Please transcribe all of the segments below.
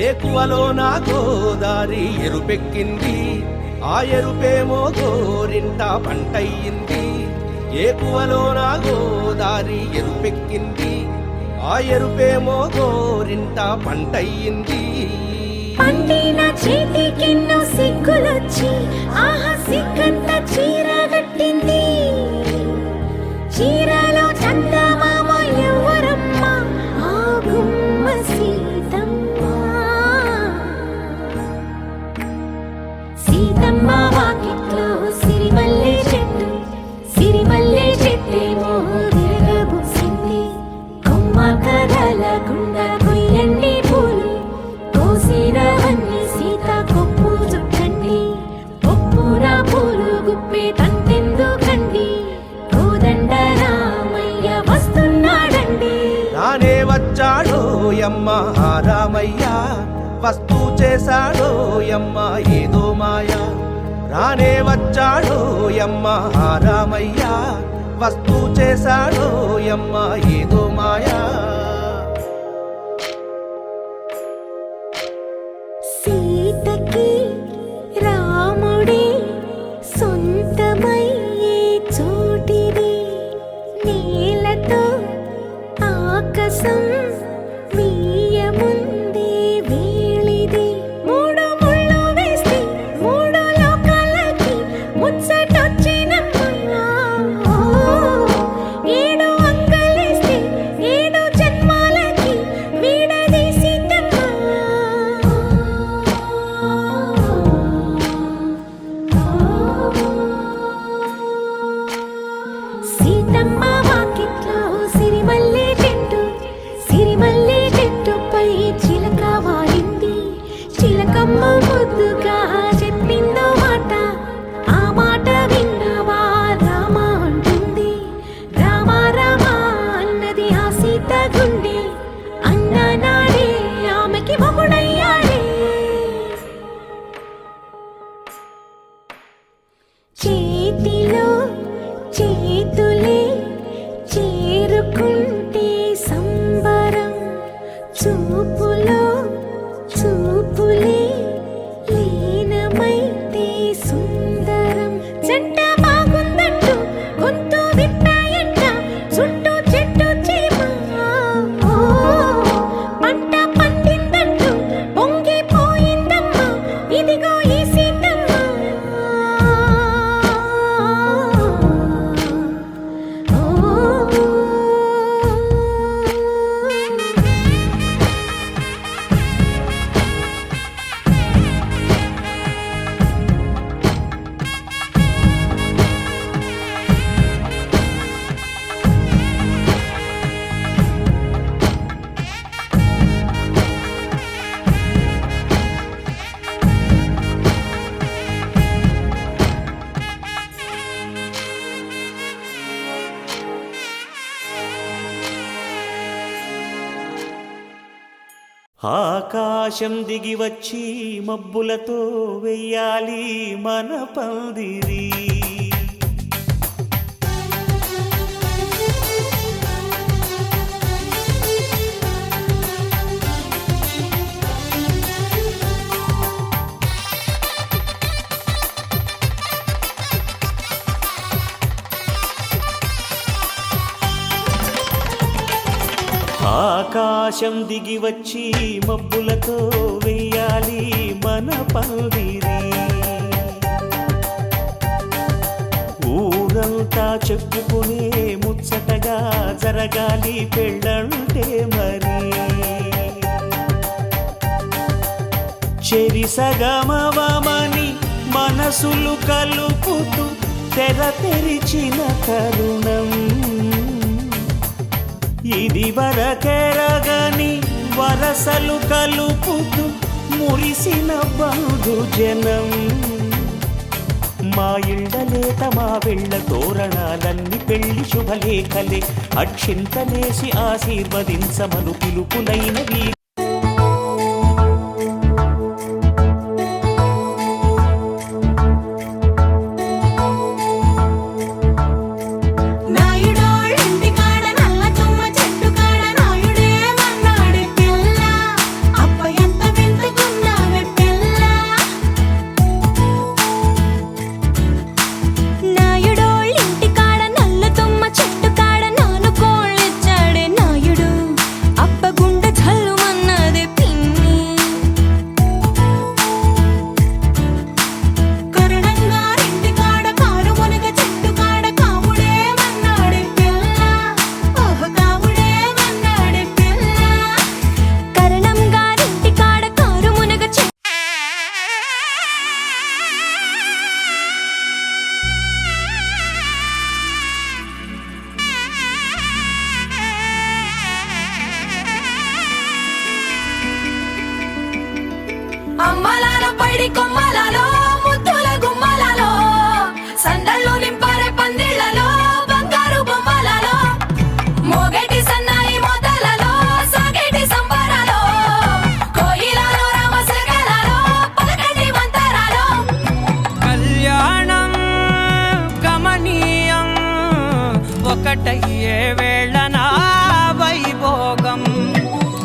ఏకువలో నా గోదారి ఎరుపెక్కింది, ఆ ఎరుపేమో గోరింట పంటయ్యింది. ఏకువలో నా గోదారి ఎరుపెక్కింది, ఆ ఎరుపేమో గోరింట పంటయ్యింది. పండిన చేతికెన్నో సిగ్గులొచ్చి ఆహా సిగ్గంత చీర కట్టింది. చీరలో చందమామ ఎవరమ్మ, ఆ గుమ్మ సీతమ్మ. సీతమ్మ వాకిట్లో సిరిమల్లె చెట్టు, సిరిమల్లె చెట్టేమో విరగబూసింది. కొమ్మ కదలకుండా కొయ్యండి పూలు, కోసినవన్నీ సీత కొప్పు చుట్టండి. కొప్పున పూలు గుప్పే తంతెందుకండి, కోదండ రామయ్య వస్తున్నాడండి. రానే వచ్చాడో యమ్మ రామయ్య, వస్తూ చేశాడో యమ్మ ఏదో మాయా. రానే వచ్చాడో యమ్మ రామయ్య, వస్తూ చేశాడో యమ్మ ఏదో మాయా. సీతకి రాముడే సొంతమయ్యే చోటిది, నేలతో ఆకాశం వీయముందే వేళిది. మూడు ముళ్ళు వేస్తే మూడు లోకాలకి ముచ్చటొచ్చినమ్మా. ఏడు అంగలేస్తే ఏడు జన్మాలకి వీడదీసిందమ్మా. సీతమ్మ వాకిట్లో సిరిమల్లె చెట్టు, సిరిమల్లె చెట్టుపై చిలక వాలింది. చిలకమ్మ ముద్దుగా చెప్పిందో మాట, ఆ మాట విన్నవా రామ అంటుంది. రామ రామ అన్నది ఆ సీత గుండె, అన్న నాడే ఆమెకి మొగుడయ్యాడే. చేతిలో చేతులే చేరుకుంటే సంబరం, చూపులో చూపులే లీనమైతే సుందరం. జంట బాగుందంటూ గొంతు విప్పాయంట చుట్టూ చెట్టు చీమ. పంట పండిందంటూ పొంగిపోయిందమ్మా, ఇదిగో ఈ సీతమ్మ. ఆకాశం దిగి వచ్చి మబ్బులతో వెయ్యాలి మన పందిరి. ఆకాశం దిగి వచ్చి మబ్బులతో వెయ్యాలి మన పందిరి. ఊరంతా చెప్పుకునే ముచ్చటగా జరగాలి పెళ్ళంటే మరి. చెరిసగమవమని మనసులు కలుపుతూ తెర తెరిచిన తరుణం, ఇది వరకెరగని వరసలు కలుపుతూ మురిసిన బంధుజనం. మా ఇళ్ళలేత మా వెళ్ళ తోరణాలన్నీ పెళ్లి శుభలేఖలే, అక్షింతలేసి ఆశీర్వదించమను పిలుపులైనవి. అప్ప ఎంత సందళ్ళు నింపారే పందిళ్లలో బంగారు బొమ్మలలో మోగేటి సన్నాయి మోతలలో సాగేటి సంబరాలో కోయిలలో రామసగలలో పలకటి మంతరాలో కళ్యాణం గమనీయం ఒకటయ్యే వేళన వైభోగం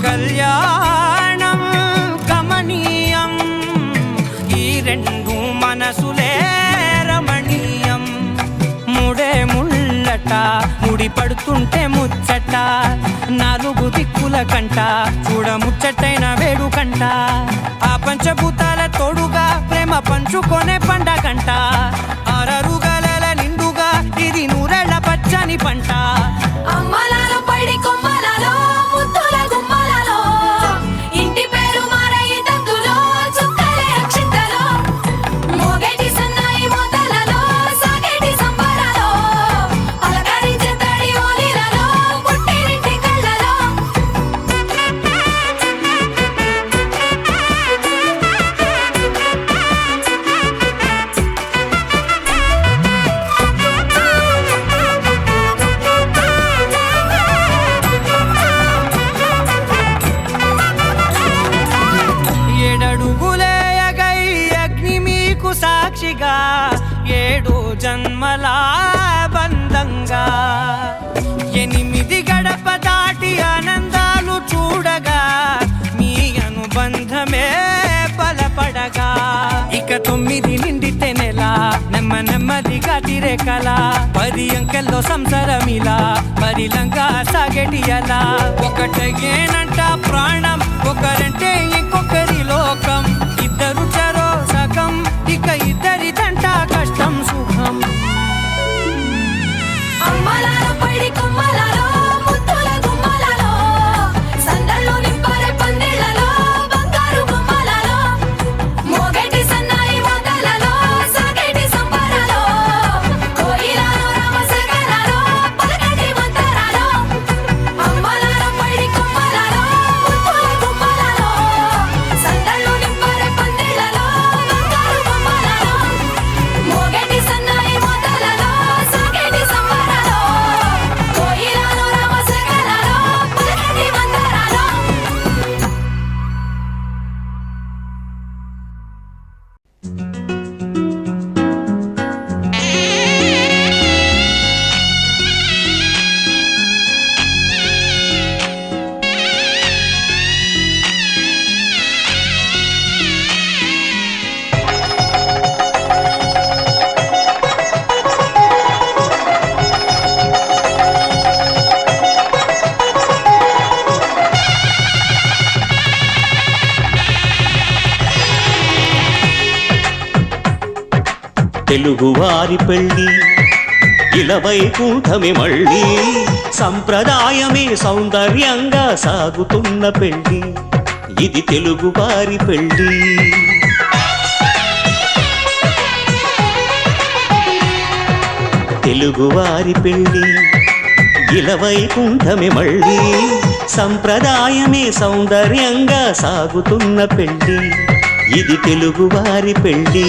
కళ్యాణం గమనీయం ఈ రెండు మనసులే రమణీయం ముడే ముళ్ళట ముడి పడుతుంటే ముచ్చట నాలుగు దిక్కుల కంట చూడ ముచ్చటైన వేడుకంట ఆ పంచభూతాల తోడుగా ప్రేమ పంచుకొనే పండగంట ఆరరుగల నిండుగా ఇది నూరెళ్ళ పచ్చని పంట అమ్మలాలో పడి కొమ్మలలో ముద్దుల గుమ్మలలో ఇంటి పేరు మారయి తందులో చుక్కలే అక్షింతలో మోగేటి సన్నాయి మోతలలో సాగేటి సంబరాలో పలకరించే తడి ఓలిలలో పుట్టినింటి కళ్ళలో ఏడడుగులేయగై అగ్ని మీకు సాక్షిగా ఏడు జన్మల బంధంగా ఎనిమిది గడప దాటి ఆనందాలు చూడగా మీ అనుబంధమే బలపడగా ఇక 9 నిండితే నెల నెమ్మదిగా తిరే కల 10 అంకెల్లో సంసారమిలా పరిలంగా సాగేటి అలా ఒకటేనంట ప్రాణం ఒకరంటే ఇంకొకరి లోకం ఇద్దరు చరో సగం ఇక ఇద్దరిదంట కష్టం సుఖం అమ్మలాలో పడి కొమ్మలలో ముద్దుల గుమ్మలలో సందళ్ళు నింపారే పందిళ్లలో బంగారు బొమ్మలలో మోగేటి సన్నాయి మోతలలో సాగేటి సంబరాలో కోయిలలో రామసగలలో పలకటి మంతరాలో అమ్మలాలో పడి కొమ్మలలో ముద్దుల గుమ్మలలో సందళ్ళు నింపారే పందిళ్లలో బంగారు బొమ్మలలో మోగేటి సన్నాయి మోతలలో సాగేటి సంబరాలో కోయిలలో రామసగలలో పలకటి మంతరాలో తెలుగువారి పెళ్ళి ఇలవైకుంఠమే మళ్ళీ సంప్రదాయమే సౌందర్యంగా సాగుతున్న పెళ్ళి ఇది తెలుగువారి పెళ్ళి తెలుగువారి పెళ్ళి ఇలవైకుంఠమే మళ్ళీ సంప్రదాయమే సౌందర్యంగా సాగుతున్న పెళ్ళి ఇది తెలుగువారి పెళ్ళి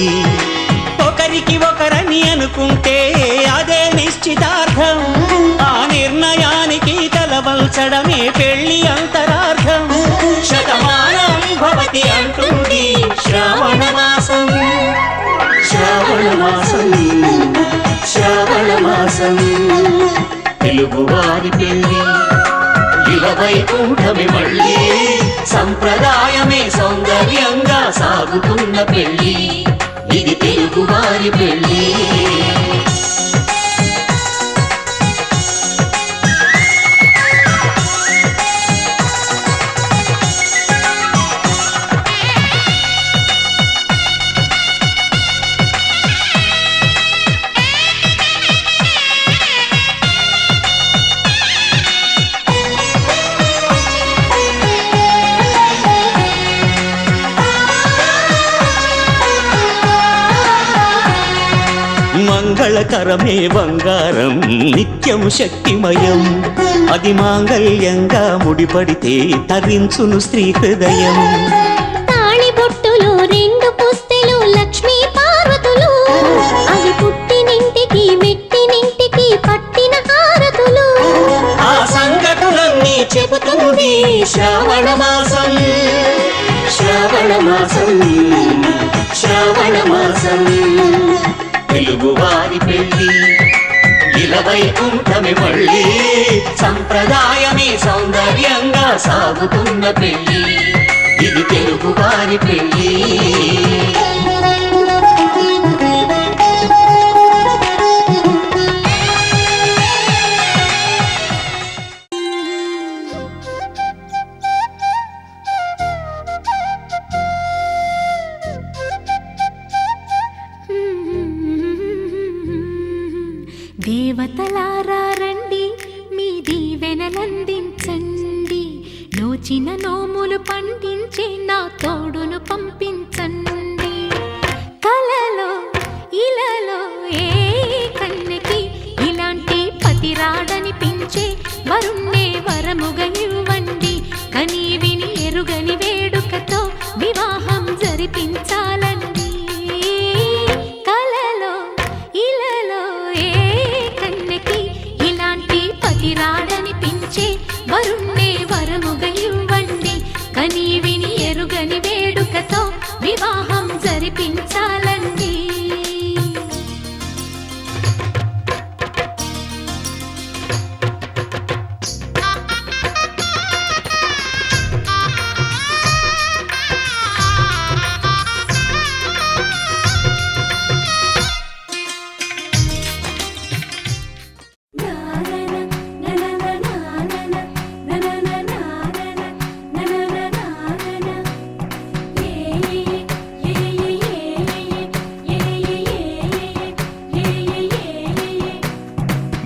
ఒకరికి ఒకరని అనుకుంటే అదే నిశ్చితార్థం ఆ నిర్ణయానికి తలవల్చడమే పెళ్లి అంతరార్థం శతమానం భవతి అంటుంది శ్రావణ మాసం శ్రావణ మాసం శ్రావణ మాసం తెలుగువారి పెళ్లి ఇలవైకుంఠమే మళ్ళీ సంప్రదాయమే సౌందర్యంగా సాగుతున్న పెళ్లి ఇది తెలుగువారి పెళ్ళి మంగళకరమే బంగారం నిత్యం శక్తిమయం అది మాంగళ్యంగా ముడిపడితే తరించును స్త్రీ హృదయం తాళి బొట్టులు 2 పుస్తెలు లక్ష్మీ పార్వతులు అవి పుట్టినింటి మాసం శ్రావణ మాసం తెలుగువారి పెళ్ళి ఇలవైకుంఠమే మళ్ళీ సంప్రదాయమే సౌందర్యంగా సాగుతున్న పెళ్ళి ఇది తెలుగువారి పెళ్ళి దేవతలారా రండి మీ దీవెనలందించండి నోచిన నోములు పండించే నా తోడును పంపించండి కలలో ఇలలో ఏ కన్నెకి ఇలాంటి పతి రాడనిపించే వరుణ్ణే వరముగా ఇవ్వండి కని విని ఎరుగని వేడుకతో వివాహం జరిపించాలండి కలలో ఇలలో ఏ కన్నెకి ఇలాంటి పతి రాడనిపించే వరుణ్ణే వరముగా ఇవ్వండి కని విని ఎరుగని వేడుకతో వివాహం జరిపించాలండి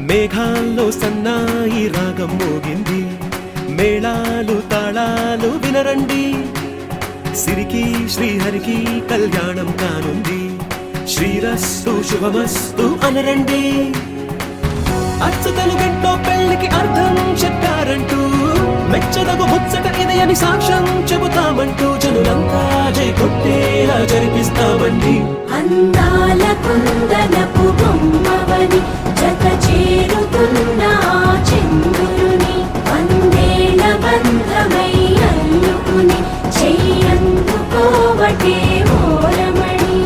మేఘాల్లో సన్నాయి రాగం మోగింది మేళాలు తాళాలు వినరండి సిరికి శ్రీహరికి కళ్యాణం కానుంది శ్రీరస్తు శుభమస్తు అనరండి అచ్చతలు గంటో పెళ్లికి అర్థం చెప్పారంటూ మెచ్చదగు ముచ్చట ఇది అని సాక్ష్యం చెబుతామంటూ జనులంతా జై కొట్టేలా జరిపిస్తామండి అందాల కుందనపు బొమ్మవని జత చేరుతున్న చంద్రుని వందేల బంధమై అల్లుకుని చెయ్యందుకోవటే ఓరమణి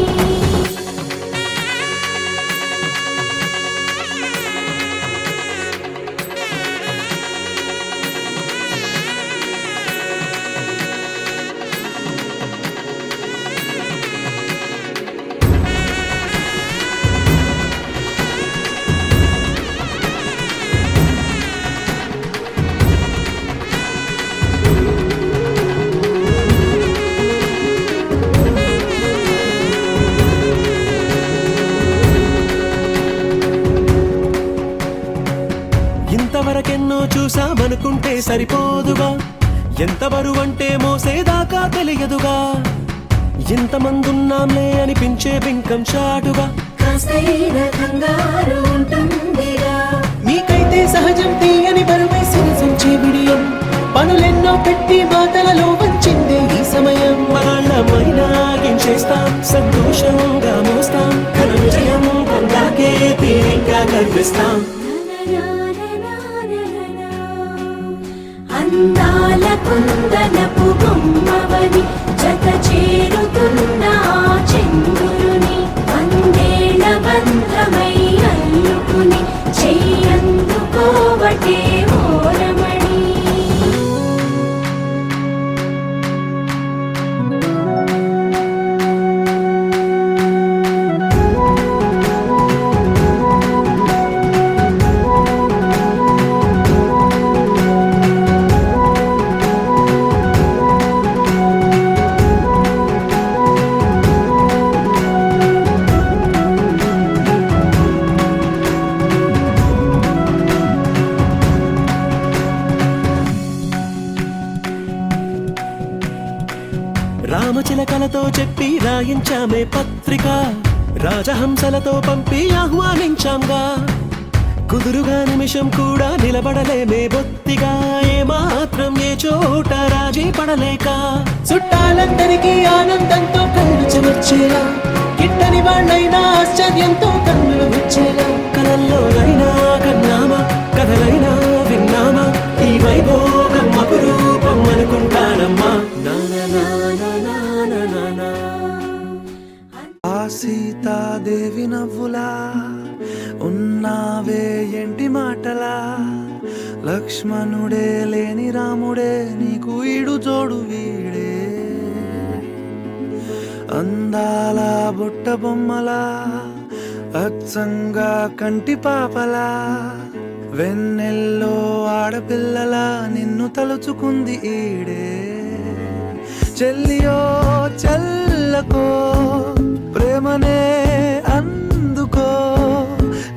ఇంతవరకెన్నో చూసామనుకుంటే సరిపోదుగా ఎంత బరువంటే మోసేదాకా తెలియదుగా ఇంతమందున్నాంలే అనిపించే బింకం చాటుగా కాస్తైన కంగారు ఉంటుందిగా నీకైతే సహజం తీయని బరువై సిరిసంచే బిడియం పనులెన్నో పెట్టి మాటలలో వంచిందే ఈ సమయం వాళ్ళమైనా చేస్తాం సంతోషంగా మోస్తాం ఘన విజయం పొందాకే తీరిగ్గా కనిపిస్తాం అందాల కుందనపు బొమ్మవని జత చేరుతున్న చంద్రుని వందేల బంధమై అల్లుకుని చెయ్యందుకోవటే ఓరమణి రామచిలకలతో చెప్పి రాయించామే పత్రిక రాజహంసలతో పంపి ఆహ్వానించాంగా కుదురుగా నిమిషం కూడా నిలబడలేమే బొత్తిగా ఏమాత్రం ఏ చోట రాజీ పడలేక చుట్టాలందరికీ ఆనందంతో కళ్ళు చెమర్చేలా గిట్టని వాళ్ళైనా ఆశ్చర్యంతో కన్నులు వచ్చేలా కలల్లోనైనా కన్నామా కథలైనా విన్నామా ఈ వైభోగం అపురూపం అనుకుంటానమ్మా నా నా నా నా నా నా నవ్వులా ఉన్నావే ఎంటి మాటలా లక్ష్మణుడే లేని రాముడే నీకు ఈడు జోడు వీడే అందాల బుట్ట బొమ్మలా అచ్చంగా కంటి పాపలా వెన్నెల్లో ఆడపిల్లలా నిన్ను తలుచుకుంది ఈడే చెల్లియో చల్లకో ప్రేమనే అందుకో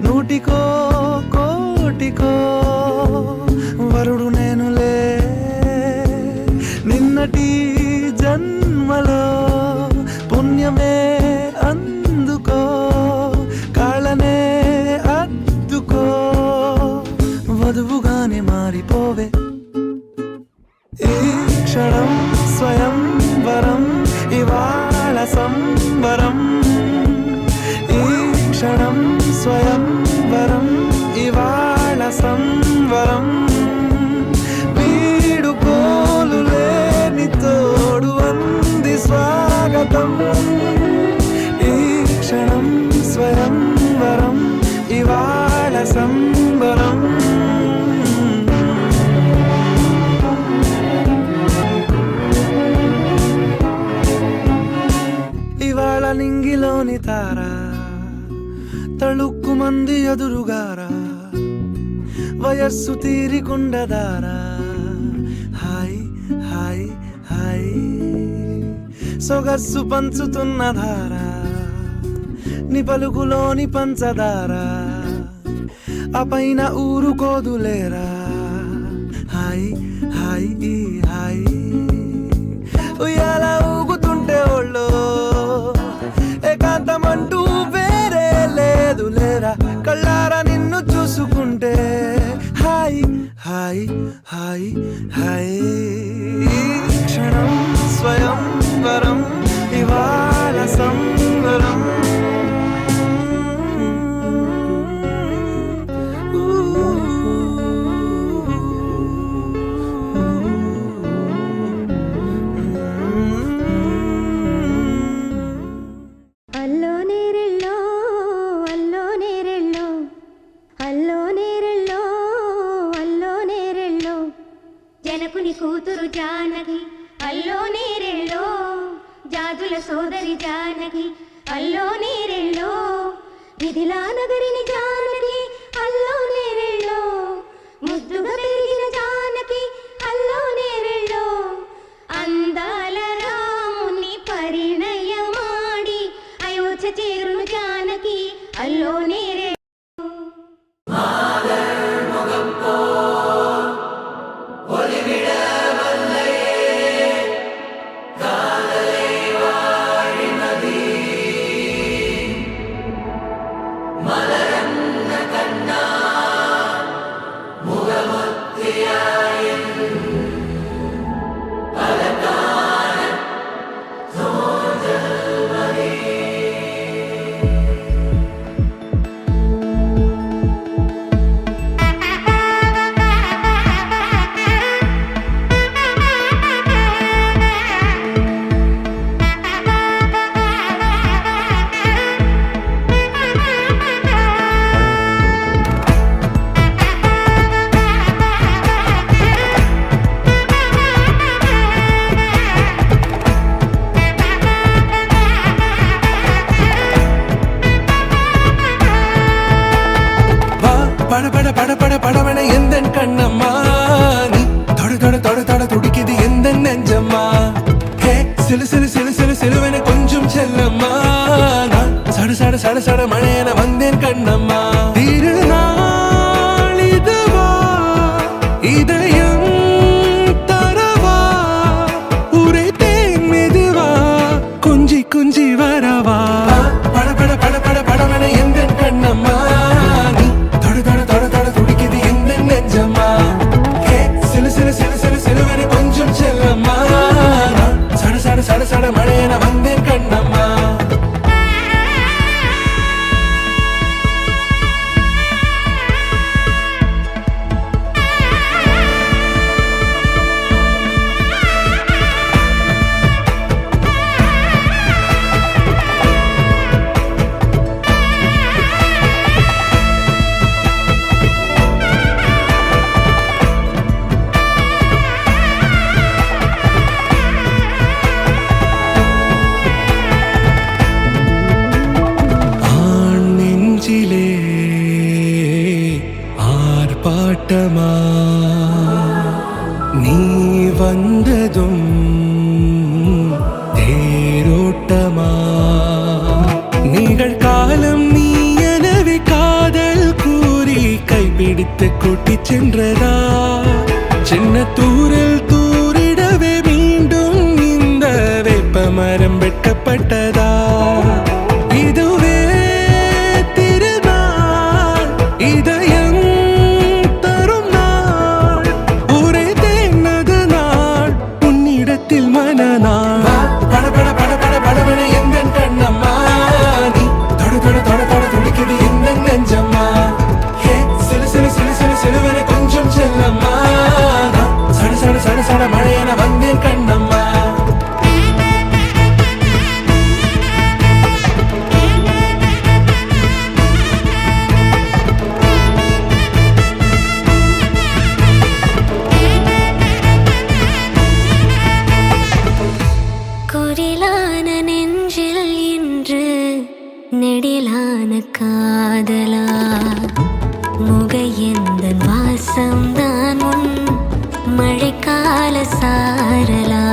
నూటికో కోటికో వరుడు నేనులే నిన్నటి జన్మలో పుణ్యమే అందుకో కాళ్ళనే అద్దుకో వధువుగానే మారిపోవే ఈ క్షణం స్వయం వరం ఇవాళ సంబరం ఈ క్షణం స్వయం వరం ఇవాళ సంవరం వీడుకోలు లేని తోడు అంది స్వాగతం ఈ క్షణం స్వయం వరం ఇవాళ సంబరం ఇవాళ నింగిలోని తారా తళుక్కు మంది ఎదురుగారా వయస్సు తీరికుండదారా హాయ్ హాయ్ హాయ్ సొగస్సు పంచుతున్న ధారా ని పలుకులోని పంచదారా ఆ పైన ఊరుకోదులేరా హాయ్ హాయ్ ఈ హాయ్ ఉయ్యాల ఊగుతుంటే ఒళ్ళో ఏకాంతమంటూ వేరే లేదు లేరా కళ్ళారా నిన్ను చూసుకుంటే హాయ్ హాయ్ హాయ్ హాయ్ క్షణం స్వయం వరం ఇవాళ సంవరం జనకుని కూతురు జానకి అల్లో నేరెళ్ళో జాజుల సోదరి జానకి అల్లో నేరెళ్ళో మిథిలా నగరిని జానకి అల్లో నేరెళ్ళో ముద్దుగా పెరిగిన జానకి అల్లో నేరెళ్ళో అందాల రాముని పరిణయమాడి అయోధ్య చేరును జానకి అల్లో నేరెళ్ళో படபட எந்தன் கண்ணம்மா நீ தொட தொட தொட தொட துடிக்குது எந்தன் நெஞ்சம்மா ஹே சிலு சிலு சிலு சிலு சிலுவென கொஞ்சம் செல்லம்மா நான் சட சட சட சட மழையென வந்தேன் கண்ணம்மா திருநாள் இதுவா இதயம் தரவா உரைத்தேன் மெதுவா கொஞ்சி கொஞ்சி வரவா படபட படபட படவென எந்தன் கண்ணம்மா சட சட சட வந்ததும் தேரோட்டமா நிகழ்காலம் நீ எனவே காதல் கூறி கைப்பிடித்து கூட்டிச் சென்றதா சின்ன தூரல் தூரிடவே மீண்டும் இந்த வேப்பமரம் வெட்டப்பட்டதா இதுவே திருநாள் இதயம் தரும் நாள் ஒரே தேனது நாள் உன்னிடத்தில் மனநாள் பட பட பட பட படவன எங்கள் கண்ணம்மா நீ தொட தொட தொட தொட துடிக்குது எந்த நெஞ்சம்மா ஹே சிலு சிலு சிலு சிலு சிலுவன கொஞ்சம் செல்லம்மா சட சட சட சட மழையென வந்தேன் கண்ணம்மா குரிலான நெஞ்சில் இன்று நெடிலான காதலா முகையெந்தன் வாசம்தான் உன் மழைக்கால சாரலா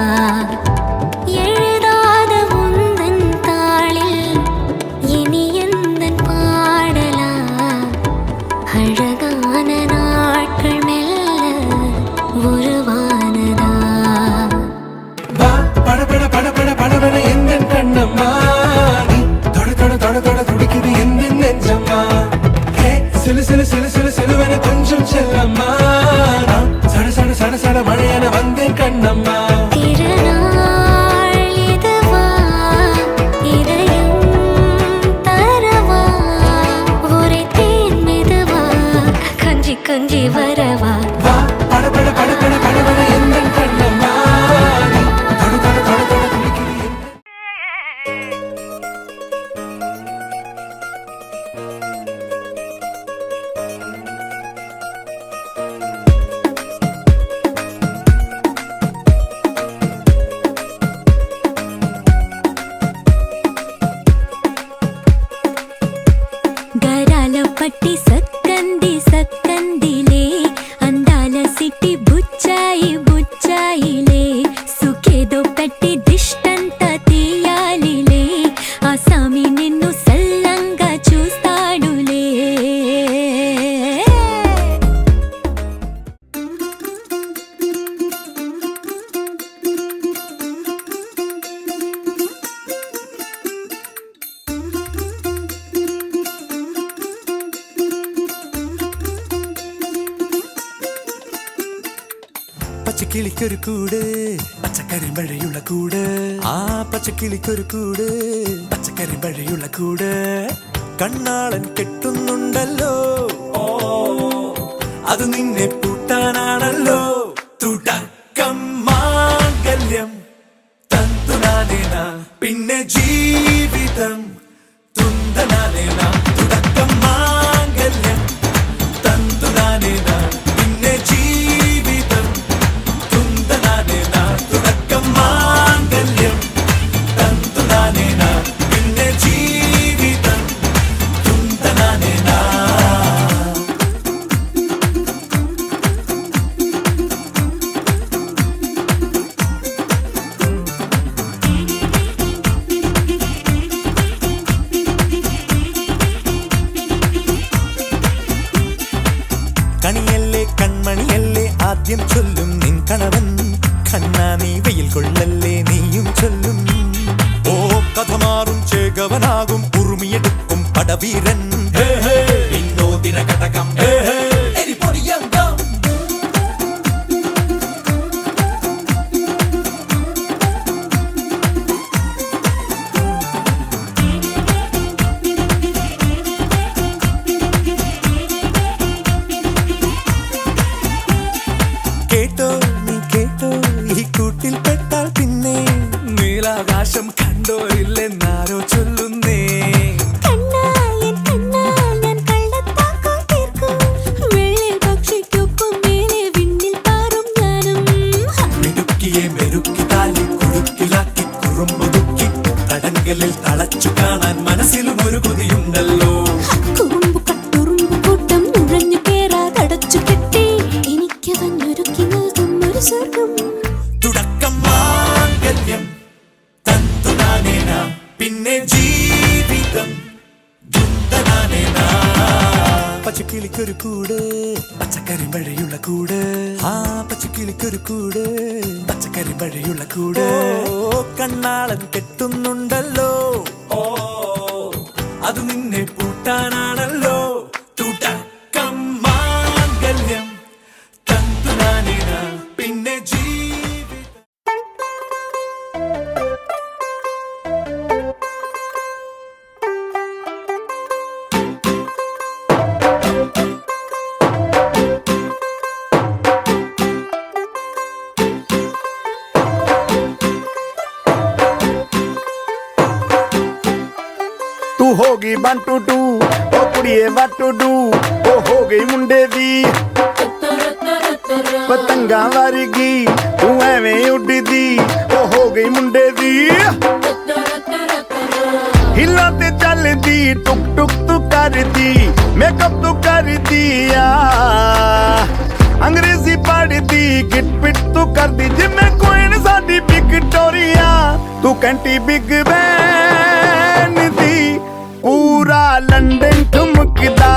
எழுதாத உந்தன் தாளில் இனி எந்தன் பாடலா அழகான நாட்கள் மெல்ல உருவானதா பட பட பட பட படவன எங்கள் கண்ணம்மா நீ தொட தொட தொட தொட துடிக்குது எந்த நெஞ்சம்மா ஹே சிலு சிலு சிலு சிலு சிலுவன கொஞ்சம் செல்லம்மா சட சட சட சட மழையென வந்தேன் கண்ணம்மா திருநாள் இதுவா இதயம் தரவா ஒரே தேன் மெதுவா கஞ்சி கஞ்சி வரவா பட பட பட பட படவன எங்கள் கண்ணம்மா நீ தொட தொட தொட தொட துடிக்குது గరాల పట్టి సక్కంది సక్కందిలే అందాల సిట్టి బుచ్చాయి బుచ్చాయిలే సుఖేదో పెట్టి దిష్టంత తీయాలిలే ఆ సామి నిన్ను సల్లంగా చూస్తాడులే പച്ചക്കിളിക്കൊരു കൂട് പച്ചക്കരിമ്പഴയുള്ള കൂട് ആ പച്ചക്കിളിക്കൊരു കൂട് പച്ചക്കരിമ്പഴയുള്ള കൂട് കണ്ണാളൻ കെട്ടുന്നുണ്ടല്ലോ ഓ അത് നിന്നെ പൂട്ടാനാണല്ലോ തുടക്കം മാംഗല്യം തന്തുനാനേന പിന്നെ ജീവിതം തുന്തനാനേന തുടക്കം മാംഗല്യം തന്തുനാനേന പിന്നെ ജീവിതം തുന്തനാനേന തുടക്കം മാംഗല്യം തന്തുനാനേന പിന്നെ ജീവിതം തുന്തനാനേന കണിയല്ലേ കൺമണിയല്ലേ ആദ്യം ചൊല്ലും നിൻ കണവൻ കണ്ണാ നീ വെയിൽ കൊള്ളല്ലേ നീയും ചൊല്ലും ഓ കഥ മാറും ചേകവനാകും ഉറുമിയെടുക്കും പടവീരൻ വിനോദിന കടകം എരിപൊടിയങ്കം കേട്ടോ നീ കേട്ടോ ഈ കൂട്ടിൽ പെട്ടാൽ പിന്നെ നീലാകാശം കണ്ടോ ഇല്ലെന്നാരോ ചൊല്ലുന്നേ കണ്ണാ എൻ പച്ചക്കിളിക്കൊരു കൂട് പച്ചക്കറി മഴയുള്ള കൂട് ആ പച്ചക്കിളിക്കൊരു കൂട് പച്ചക്കറി മഴയുള്ള കൂട് കണ്ണാളൻ കെട്ടുന്നുണ്ടല്ലോ ഓ അത് നിന്നെ പൂട്ടാനാണല്ലോ തൂട്ടക്കം മാംഗല്യം തന്തുനാനേന പിന്നെ ജീവിതം तू होगी 1 2 2 ओ कुड़िए what to do ओ हो गई मुंडे दी पतंगा वारगी तू एवें उड़दी ओ हो गई मुंडे दी हिला ते चलदी टुक टुक तू करदी मेकअप तू करदी आ अंग्रेजी पढ़दी गिट पिट तू करदी जिमें क्वीन साडी विक्टोरिया तू कैंटी बिग बैन दी पूरा लंदन ठुमकदा